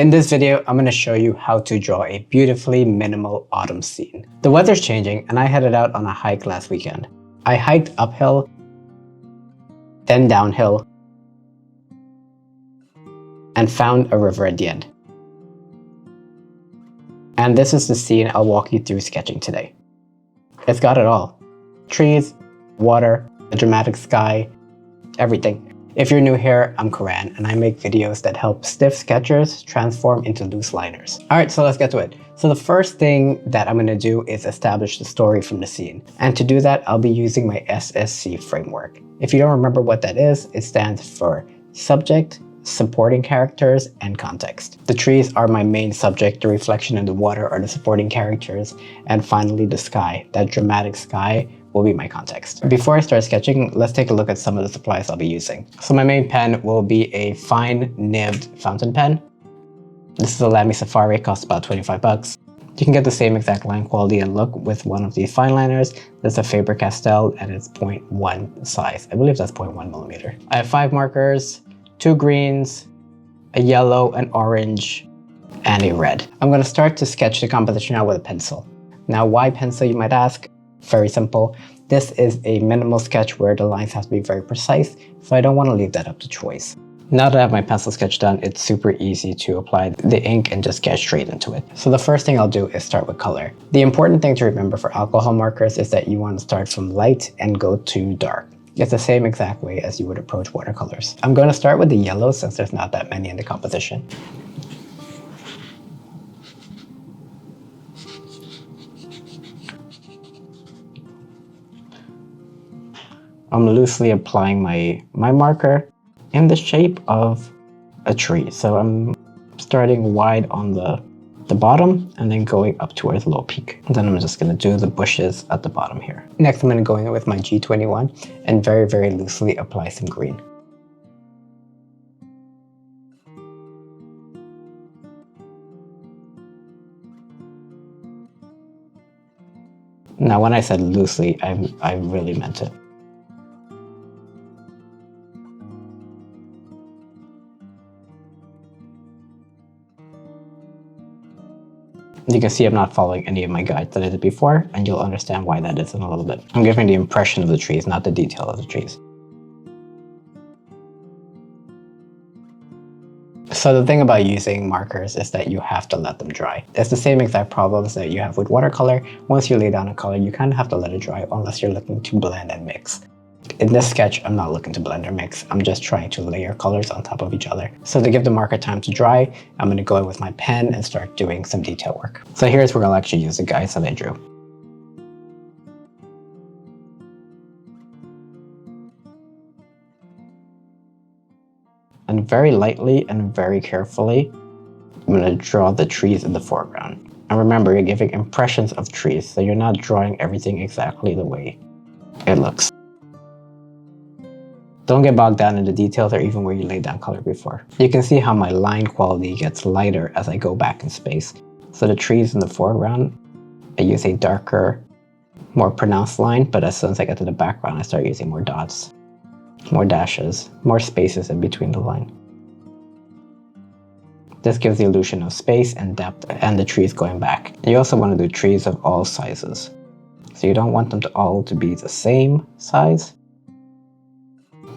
In this video, I'm going to show you how to draw a beautifully minimal autumn scene. The weather's changing and I headed out on a hike last weekend. I hiked uphill, then downhill, and found a river at the end. And this is the scene I'll walk you through sketching today. It's got it all. Trees, water, a dramatic sky, everything. If you're new here, I'm Karan and I make videos that help stiff sketchers transform into loose liners. Alright, so let's get to it. So the first thing that I'm going to do is establish the story from the scene. And to do that, I'll be using my SSC framework. If you don't remember what that is, it stands for subject, supporting characters, and context. The trees are my main subject, the reflection in the water are the supporting characters, and finally the sky, that dramatic sky, will be my context. Before I start sketching, let's take a look at some of the supplies I'll be using. So my main pen will be a fine nibbed fountain pen. This is a Lamy Safari, costs about 25 bucks. You can get the same exact line quality and look with one of these fine liners. This is a Faber-Castell and it's 0.1 size. I believe that's 0.1 millimeter. I have 5 markers, 2 greens, a yellow, an orange, and a red. I'm going to start to sketch the composition out with a pencil. Now, why pencil, you might ask? Very simple. This is a minimal sketch where the lines have to be very precise, so I don't want to leave that up to choice. Now that I have my pencil sketch done, it's super easy to apply the ink and just sketch straight into it. So the first thing I'll do is start with color. The important thing to remember for alcohol markers is that you want to start from light and go to dark. It's the same exact way as you would approach watercolors. I'm going to start with the yellow since there's not that many in the composition. I'm loosely applying my marker in the shape of a tree. So I'm starting wide on the bottom and then going up towards the low peak. And then I'm just going to do the bushes at the bottom here. Next, I'm going to go in with my G21 and very, very loosely apply some green. Now, when I said loosely, I really meant it. You can see I'm not following any of my guides that I did before, and you'll understand why that is in a little bit. I'm giving the impression of the trees, not the detail of the trees. So the thing about using markers is that you have to let them dry. It's the same exact problems that you have with watercolor. Once you lay down a color, you kind of have to let it dry unless you're looking to blend and mix. In this sketch, I'm not looking to blend or mix. I'm just trying to layer colors on top of each other. So to give the marker time to dry, I'm going to go in with my pen and start doing some detail work. So here's where I'll actually use the guides that I drew. And very lightly and very carefully, I'm going to draw the trees in the foreground. And remember, you're giving impressions of trees, so you're not drawing everything exactly the way it looks. Don't get bogged down in the details or even where you laid down color before. You can see how my line quality gets lighter as I go back in space. So the trees in the foreground, I use a darker, more pronounced line, but as soon as I get to the background, I start using more dots, more dashes, more spaces in between the line. This gives the illusion of space and depth and the trees going back. You also want to do trees of all sizes. So you don't want them to all to be the same size,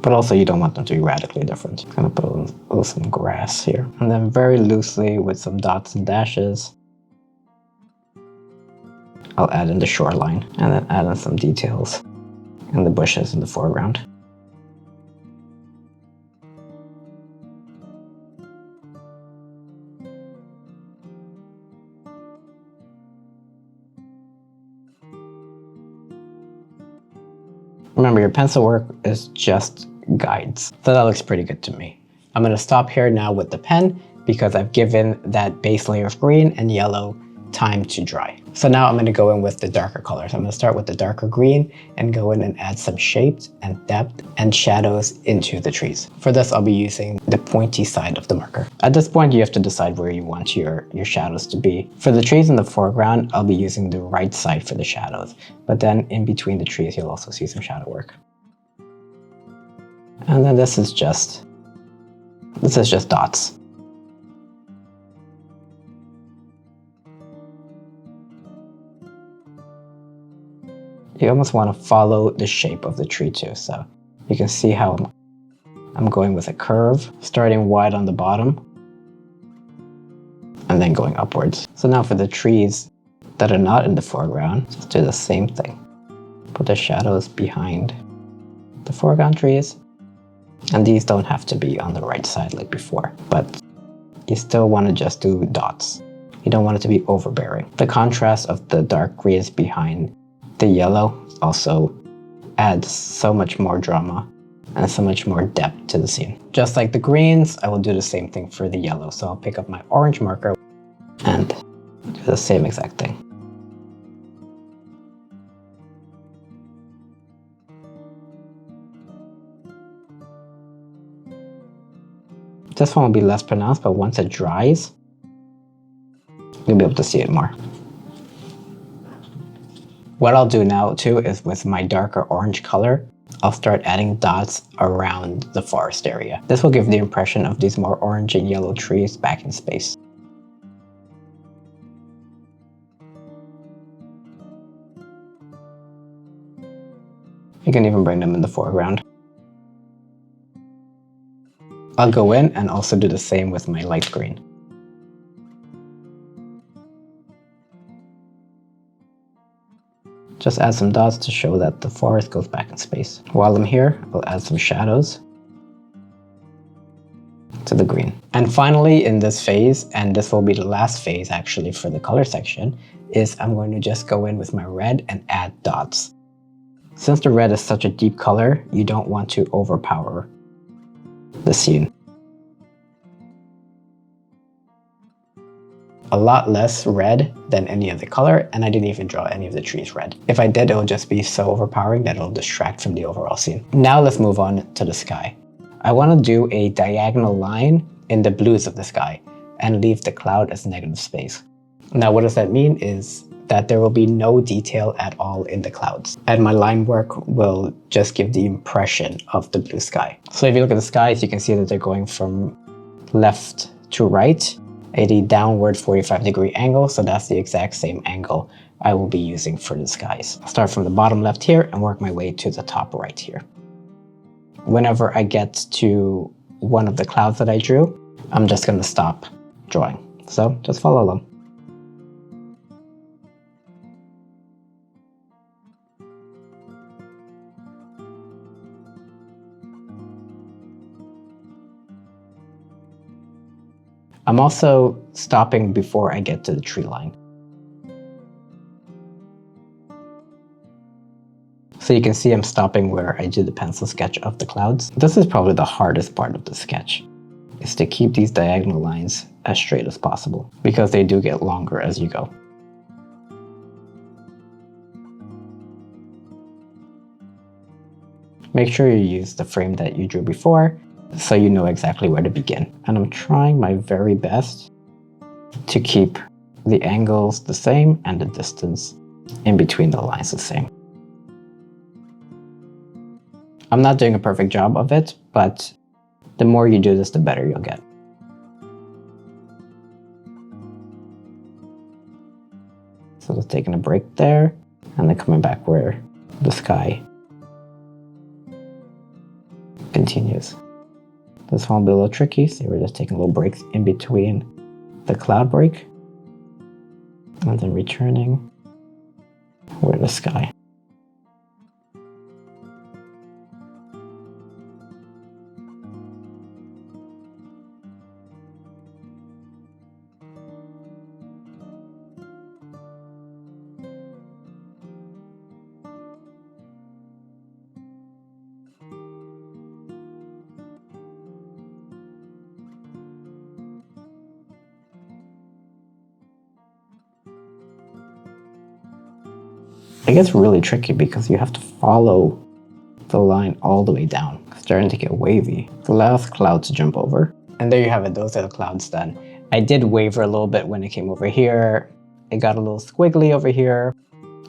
but also you don't want them to be radically different. I'm gonna put a little some grass here. And then very loosely with some dots and dashes, I'll add in the shoreline and then add in some details and the bushes in the foreground. Remember, your pencil work is just guides. So that looks pretty good to me. I'm going to stop here now with the pen because I've given that base layer of green and yellow time to dry. So now I'm going to go in with the darker colors. I'm going to start with the darker green and go in and add some shape and depth and shadows into the trees. For this, I'll be using the pointy side of the marker. At this point, you have to decide where you want your shadows to be. For the trees in the foreground, I'll be using the right side for the shadows, but then in between the trees, you'll also see some shadow work. And then this is just dots. You almost want to follow the shape of the tree too. So you can see how I'm going with a curve, starting wide on the bottom and then going upwards. So now for the trees that are not in the foreground, just do the same thing. Put the shadows behind the foreground trees. And these don't have to be on the right side like before, but you still want to just do dots. You don't want it to be overbearing. The contrast of the dark greens behind the yellow also adds so much more drama and so much more depth to the scene. Just like the greens, I will do the same thing for the yellow. So I'll pick up my orange marker and do the same exact thing. This one will be less pronounced, but once it dries, you'll be able to see it more. What I'll do now too is with my darker orange color, I'll start adding dots around the forest area. This will give the impression of these more orange and yellow trees back in space. You can even bring them in the foreground. I'll go in and also do the same with my light green. Just add some dots to show that the forest goes back in space. While I'm here, I'll add some shadows to the green. And finally in this phase, and this will be the last phase actually for the color section, is I'm going to just go in with my red and add dots. Since the red is such a deep color, you don't want to overpower the scene. A lot less red than any other color, and I didn't even draw any of the trees red. If I did, it'll just be so overpowering that it'll distract from the overall scene. Now let's move on to the sky. I want to do a diagonal line in the blues of the sky and leave the cloud as negative space. Now what does that mean is that there will be no detail at all in the clouds, and my line work will just give the impression of the blue sky. So if you look at the skies, you can see that they're going from left to right at a downward 45-degree angle, so that's the exact same angle I will be using for the skies. I'll start from the bottom left here and work my way to the top right here. Whenever I get to one of the clouds that I drew, I'm just going to stop drawing. So just follow along. I'm also stopping before I get to the tree line. So you can see I'm stopping where I do the pencil sketch of the clouds. This is probably the hardest part of the sketch, is to keep these diagonal lines as straight as possible, because they do get longer as you go. Make sure you use the frame that you drew before, so you know exactly where to begin. And I'm trying my very best to keep the angles the same and the distance in between the lines the same. I'm not doing a perfect job of it, but the more you do this, the better you'll get. So just taking a break there, and then coming back where the sky continues. This one will be a little tricky, so we're just taking little breaks in between the cloud break, and then returning where the sky. It gets really tricky because you have to follow the line all the way down. It's starting to get wavy. The last cloud to jump over. And there you have it, those are the clouds done. I did waver a little bit when it came over here. It got a little squiggly over here.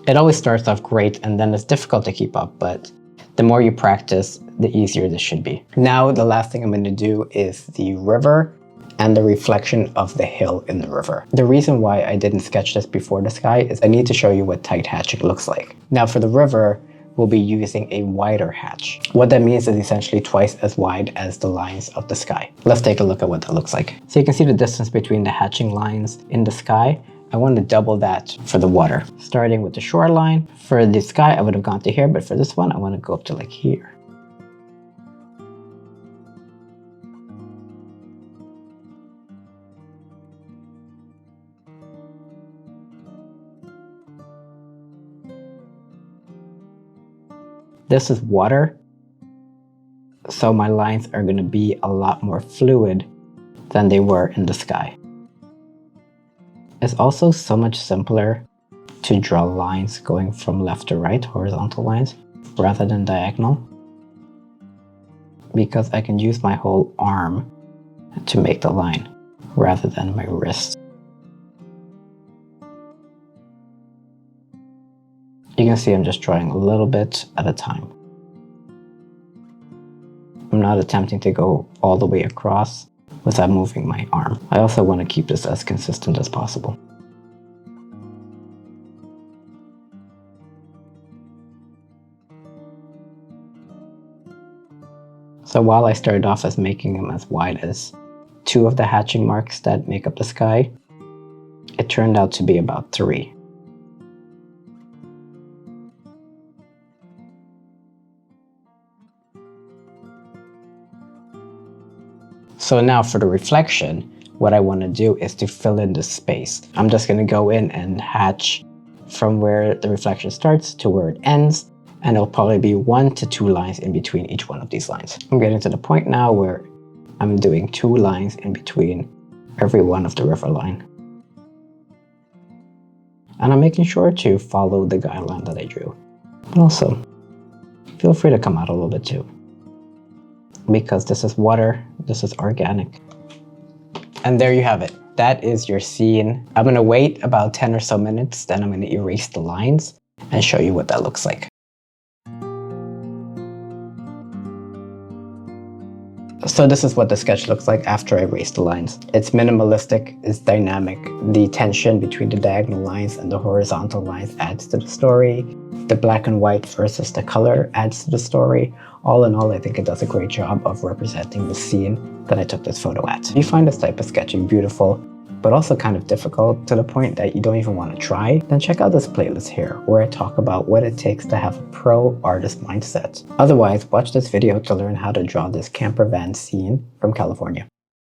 It always starts off great and then it's difficult to keep up, but the more you practice, the easier this should be. Now the last thing I'm going to do is the river and the reflection of the hill in the river. The reason why I didn't sketch this before the sky is I need to show you what tight hatching looks like. Now for the river, we'll be using a wider hatch. What that means is essentially twice as wide as the lines of the sky. Let's take a look at what that looks like. So you can see the distance between the hatching lines in the sky. I want to double that for the water. Starting with the shoreline. For the sky, I would have gone to here, but for this one, I want to go up to like here. This is water, so my lines are going to be a lot more fluid than they were in the sky. It's also so much simpler to draw lines going from left to right, horizontal lines, rather than diagonal, because I can use my whole arm to make the line, rather than my wrist. You can see I'm just drawing a little bit at a time. I'm not attempting to go all the way across without moving my arm. I also want to keep this as consistent as possible. So while I started off as making them as wide as 2 of the hatching marks that make up the sky, it turned out to be about 3. So now for the reflection, what I want to do is to fill in the space. I'm just going to go in and hatch from where the reflection starts to where it ends, and it'll probably be 1 to 2 lines in between each one of these lines. I'm getting to the point now where I'm doing 2 lines in between every one of the river line. And I'm making sure to follow the guideline that I drew. But also, feel free to come out a little bit too, because this is water, this is organic. And there you have it. That is your scene. I'm gonna wait about 10 or so minutes, then I'm gonna erase the lines and show you what that looks like. So this is what the sketch looks like after I erase the lines. It's minimalistic, it's dynamic. The tension between the diagonal lines and the horizontal lines adds to the story. The black and white versus the color adds to the story. All in all, I think it does a great job of representing the scene that I took this photo at. If you find this type of sketching beautiful, but also kind of difficult to the point that you don't even want to try, then check out this playlist here, where I talk about what it takes to have a pro artist mindset. Otherwise, watch this video to learn how to draw this camper van scene from California.